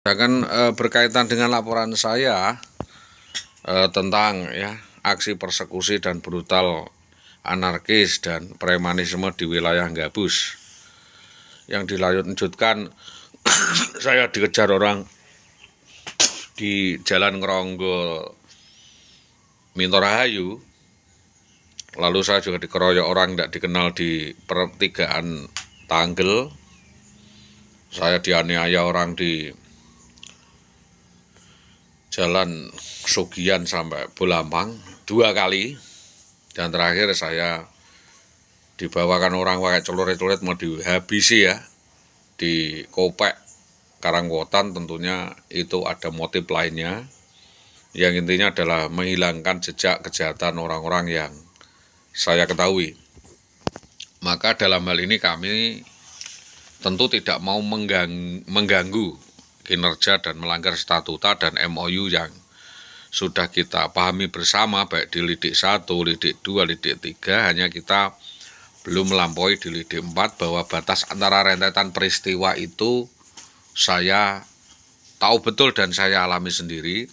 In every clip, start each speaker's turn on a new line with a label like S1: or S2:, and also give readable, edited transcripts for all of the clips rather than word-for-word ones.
S1: Sedangkan berkaitan dengan laporan saya tentang aksi persekusi dan brutal anarkis dan premanisme di wilayah Gabus yang dilanjutkan saya dikejar orang di Jalan Ngronggo Mintorahayu, lalu saya juga dikeroyok orang tidak dikenal di pertigaan Tanggel, saya dianiaya orang di Jalan Sugian sampai Bulampang 2 kali, dan terakhir saya dibawakan orang pakai celurit-celurit mau dihabisi di Kopek Karangkotan. Tentunya itu ada motif lainnya yang intinya adalah menghilangkan jejak kejahatan orang-orang yang saya ketahui. Maka dalam hal ini kami tentu tidak mau mengganggu kinerja dan melanggar statuta dan MOU yang sudah kita pahami bersama, baik di lidik 1, lidik 2, lidik 3, hanya kita belum melampaui di lidik 4 bahwa batas antara rentetan peristiwa itu saya tahu betul dan saya alami sendiri.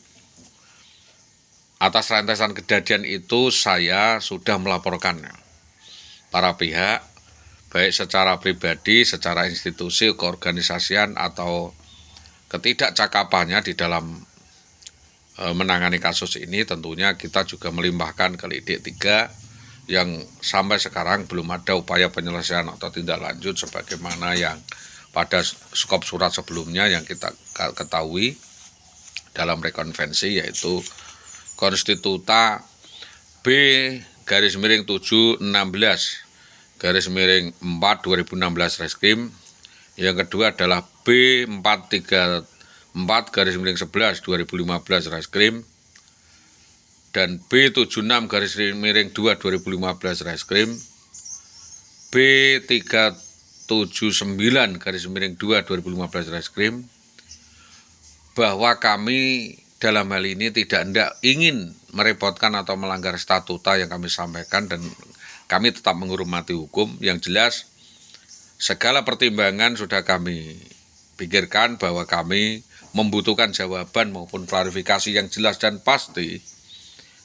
S1: Atas rentetan kejadian itu saya sudah melaporkan para pihak, baik secara pribadi, secara institusi, keorganisasian, atau ketidakcakapannya di dalam menangani kasus ini. Tentunya kita juga melimpahkan ke lidik 3 yang sampai sekarang belum ada upaya penyelesaian atau tindak lanjut sebagaimana yang pada skop surat sebelumnya yang kita ketahui dalam rekonvensi, yaitu Konstituta B-716/4 2016 Reskrim. Yang kedua adalah B434/11 2015 Reskrim dan B76/2 2015 Reskrim, B379/2 2015 Reskrim, bahwa kami dalam hal ini tidak ingin merepotkan atau melanggar statuta yang kami sampaikan, dan kami tetap menghormati hukum. Yang jelas segala pertimbangan sudah kami pikirkan bahwa kami membutuhkan jawaban maupun klarifikasi yang jelas dan pasti.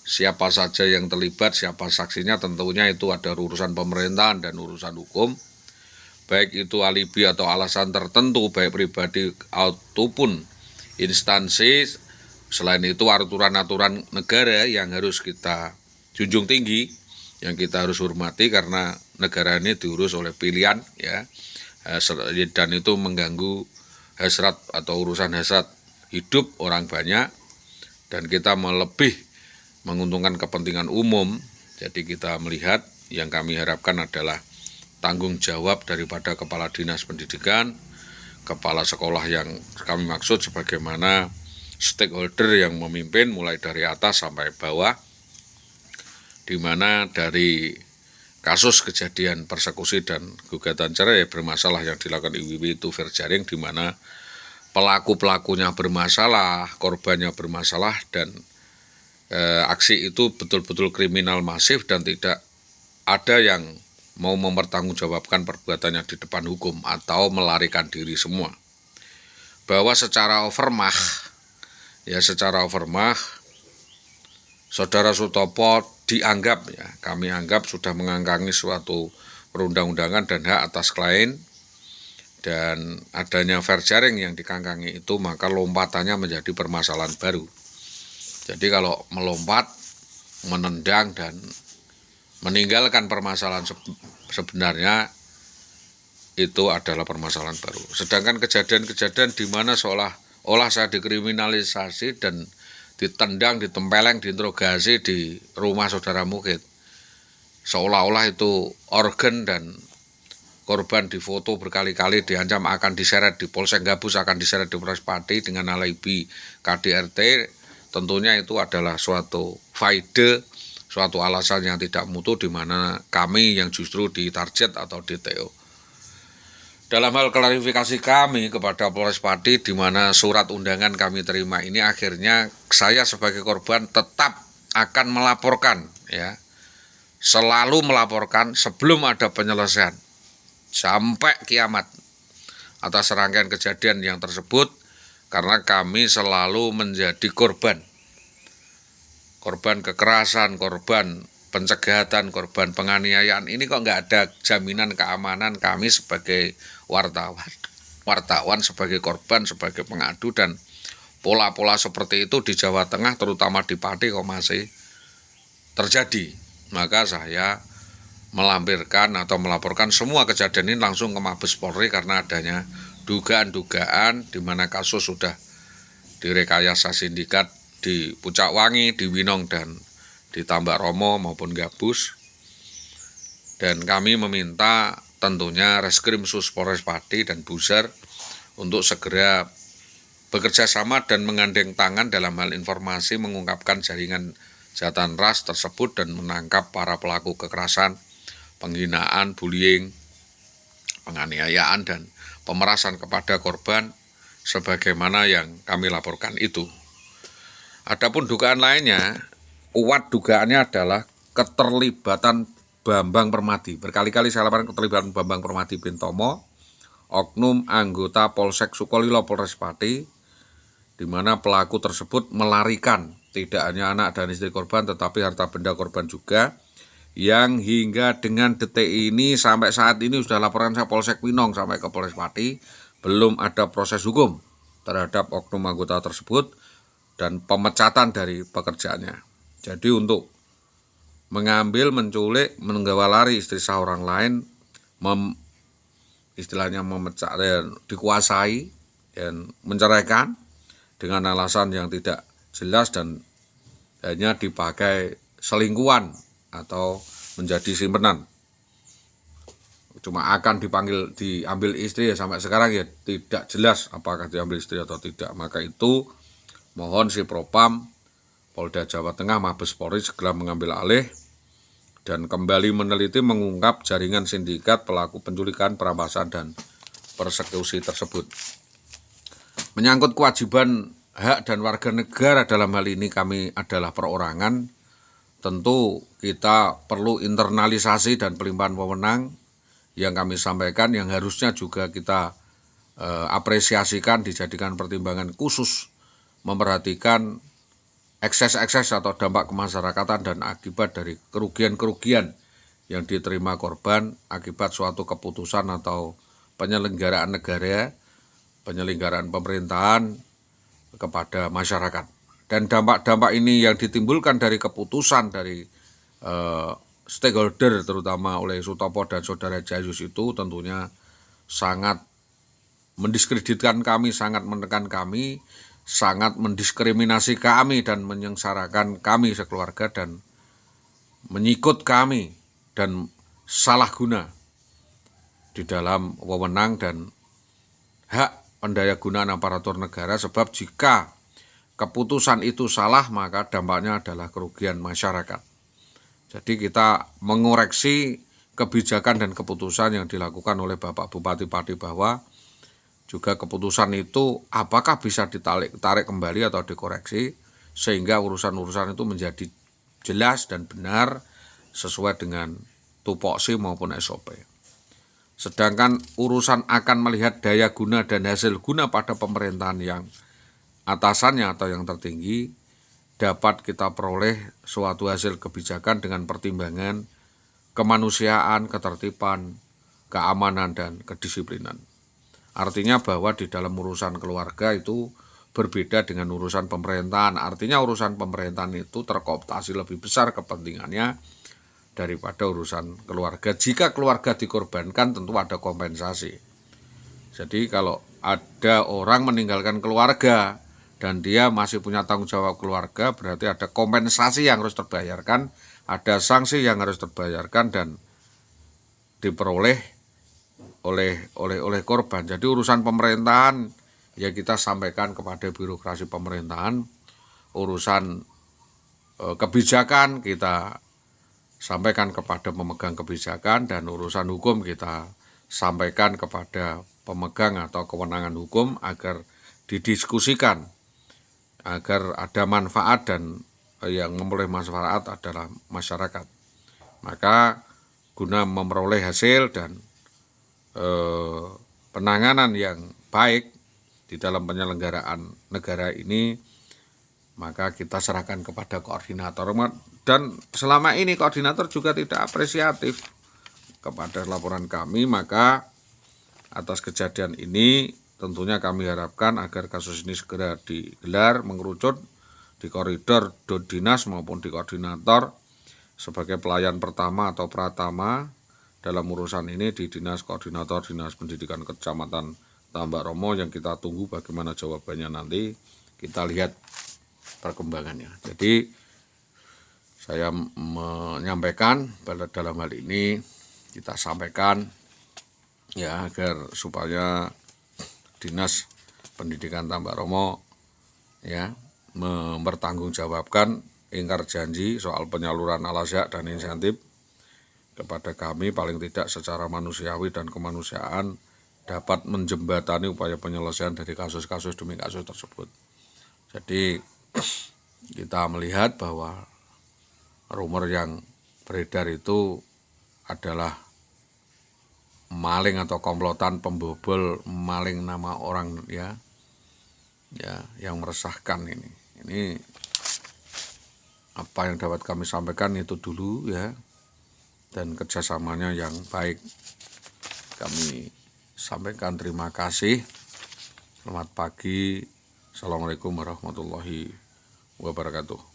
S1: Siapa saja yang terlibat, siapa saksinya, tentunya itu ada urusan pemerintahan dan urusan hukum. Baik itu alibi atau alasan tertentu, baik pribadi ataupun instansi. Selain itu aturan-aturan negara yang harus kita junjung tinggi, yang kita harus hormati, karena negara ini diurus oleh pilihan dan itu mengganggu hasrat atau urusan hasrat hidup orang banyak, dan kita lebih menguntungkan kepentingan umum. Jadi kita melihat yang kami harapkan adalah tanggung jawab daripada kepala dinas pendidikan, kepala sekolah yang kami maksud, sebagaimana stakeholder yang memimpin mulai dari atas sampai bawah, di mana dari kasus kejadian persekusi dan gugatan cerai bermasalah yang dilakukan IWB itu fair jaring, di mana pelaku-pelakunya bermasalah, korbannya bermasalah, dan aksi itu betul-betul kriminal masif dan tidak ada yang mau mempertanggungjawabkan perbuatannya di depan hukum atau melarikan diri semua. Bahwa secara overmah, Saudara Sutopo dianggap, kami anggap sudah mengangkangi suatu perundang-undangan dan hak atas klien, dan adanya fair jaring yang dikangkangi itu, maka lompatannya menjadi permasalahan baru. Jadi kalau melompat, menendang, dan meninggalkan permasalahan sebenarnya, itu adalah permasalahan baru. Sedangkan kejadian-kejadian di mana seolah-olah saya dikriminalisasi dan ditendang, ditempeleng, diinterogasi di rumah saudara Mukid, seolah-olah itu organ, dan korban difoto berkali-kali, diancam akan diseret di Polsek Gabus, akan diseret di Polres Pati dengan alibi KDRT. Tentunya itu adalah suatu faide, suatu alasan yang tidak mutu, di mana kami yang justru ditarget atau DTO. Dalam hal klarifikasi kami kepada Polres Pati, di mana surat undangan kami terima ini, akhirnya saya sebagai korban tetap akan melaporkan, selalu melaporkan sebelum ada penyelesaian sampai kiamat atas rangkaian kejadian yang tersebut. karena kami selalu menjadi korban kekerasan, korban pencegatan, korban penganiayaan. Ini kok nggak ada jaminan keamanan kami sebagai wartawan sebagai korban, sebagai pengadu, dan pola-pola seperti itu di Jawa Tengah terutama di Pati kok masih terjadi. Maka saya melaporkan semua kejadian ini langsung ke Mabes Polri karena adanya dugaan-dugaan di mana kasus sudah direkayasa sindikat di Pucak Wangi, di Winong, dan di Tambak Romo maupun Gabus. Dan kami meminta tentunya Reskrim Sus Polres Pati dan Buser untuk segera bekerja sama dan menggandeng tangan dalam hal informasi mengungkapkan jaringan kejahatan ras tersebut dan menangkap para pelaku kekerasan, penghinaan, bullying, penganiayaan, dan pemerasan kepada korban sebagaimana yang kami laporkan itu. Adapun dugaan lainnya, kuat dugaannya adalah keterlibatan Bambang Permadi. Berkali-kali saya laporkan keterlibatan Bambang Permadi Bintomo, oknum anggota Polsek Sukolilo Polres Pati, di mana pelaku tersebut melarikan tidak hanya anak dan istri korban tetapi harta benda korban juga, yang hingga dengan detik ini sampai saat ini sudah laporan saya Polsek Winong sampai ke Polres Pati, belum ada proses hukum terhadap oknum anggota tersebut dan pemecatan dari pekerjaannya. Jadi untuk mengambil, menculik, menggawa lari istri seorang lain, istilahnya memecah dan dikuasai dan menceraikan dengan alasan yang tidak jelas dan hanya dipakai selingkuhan atau menjadi simpenan. Cuma akan diambil istri ya, sampai sekarang ya tidak jelas apakah diambil istri atau tidak. Maka itu mohon si Propam Polda Jawa Tengah, Mabes Polri segera mengambil alih dan kembali meneliti mengungkap jaringan sindikat pelaku penculikan, perampasan, dan persekusi tersebut. Menyangkut kewajiban hak dan warga negara dalam hal ini kami adalah perorangan, tentu kita perlu internalisasi dan pelimpahan wewenang yang kami sampaikan, yang harusnya juga kita apresiasikan, dijadikan pertimbangan khusus, memperhatikan ekses-ekses atau dampak kemasyarakatan dan akibat dari kerugian-kerugian yang diterima korban akibat suatu keputusan atau penyelenggaraan negara, penyelenggaraan pemerintahan kepada masyarakat. Dan dampak-dampak ini yang ditimbulkan dari keputusan dari stakeholder terutama oleh Sutopo dan Saudara Jayus itu tentunya sangat mendiskreditkan kami, sangat menekan kami, sangat mendiskriminasi kami dan menyengsarakan kami sekeluarga dan menyikut kami dan salah guna di dalam wewenang dan hak pendayagunaan aparatur negara, sebab jika keputusan itu salah maka dampaknya adalah kerugian masyarakat. Jadi kita mengoreksi kebijakan dan keputusan yang dilakukan oleh Bapak Bupati Pati bahwa juga keputusan itu apakah bisa ditarik kembali atau dikoreksi sehingga urusan-urusan itu menjadi jelas dan benar sesuai dengan tupoksi maupun SOP. Sedangkan urusan akan melihat daya guna dan hasil guna pada pemerintahan yang atasannya atau yang tertinggi dapat kita peroleh suatu hasil kebijakan dengan pertimbangan kemanusiaan, ketertiban, keamanan, dan kedisiplinan. Artinya bahwa di dalam urusan keluarga itu berbeda dengan urusan pemerintahan. Artinya urusan pemerintahan itu terkooptasi lebih besar kepentingannya daripada urusan keluarga. Jika keluarga dikorbankan tentu ada kompensasi. Jadi kalau ada orang meninggalkan keluarga dan dia masih punya tanggung jawab keluarga, berarti ada kompensasi yang harus terbayarkan, ada sanksi yang harus terbayarkan dan diperoleh oleh korban. Jadi urusan pemerintahan ya kita sampaikan kepada birokrasi pemerintahan, urusan kebijakan kita sampaikan kepada pemegang kebijakan, dan urusan hukum kita sampaikan kepada pemegang atau kewenangan hukum agar didiskusikan agar ada manfaat, dan yang memperoleh manfaat adalah masyarakat. Maka guna memperoleh hasil dan penanganan yang baik di dalam penyelenggaraan negara ini, maka kita serahkan kepada koordinator. Dan selama ini koordinator juga tidak apresiatif kepada laporan kami, maka atas kejadian ini tentunya kami harapkan agar kasus ini segera digelar, mengerucut di koridor dinas maupun di koordinator sebagai pelayan pertama atau pratama dalam urusan ini di Dinas Koordinator Dinas Pendidikan Kecamatan Tambak Romo, yang kita tunggu bagaimana jawabannya nanti, kita lihat perkembangannya. Jadi saya menyampaikan pada dalam hal ini kita sampaikan ya agar supaya Dinas Pendidikan Tambak Romo ya mempertanggungjawabkan ingkar janji soal penyaluran al-azhar dan insentif kepada kami, paling tidak secara manusiawi dan kemanusiaan dapat menjembatani upaya penyelesaian dari kasus-kasus demi kasus tersebut. Jadi kita melihat bahwa rumor yang beredar itu adalah maling atau komplotan pembobol, maling nama orang ya yang meresahkan ini. Ini apa yang dapat kami sampaikan itu dulu ya, dan kerjasamanya yang baik kami sampaikan. Terima kasih. Selamat pagi. Assalamualaikum warahmatullahi wabarakatuh.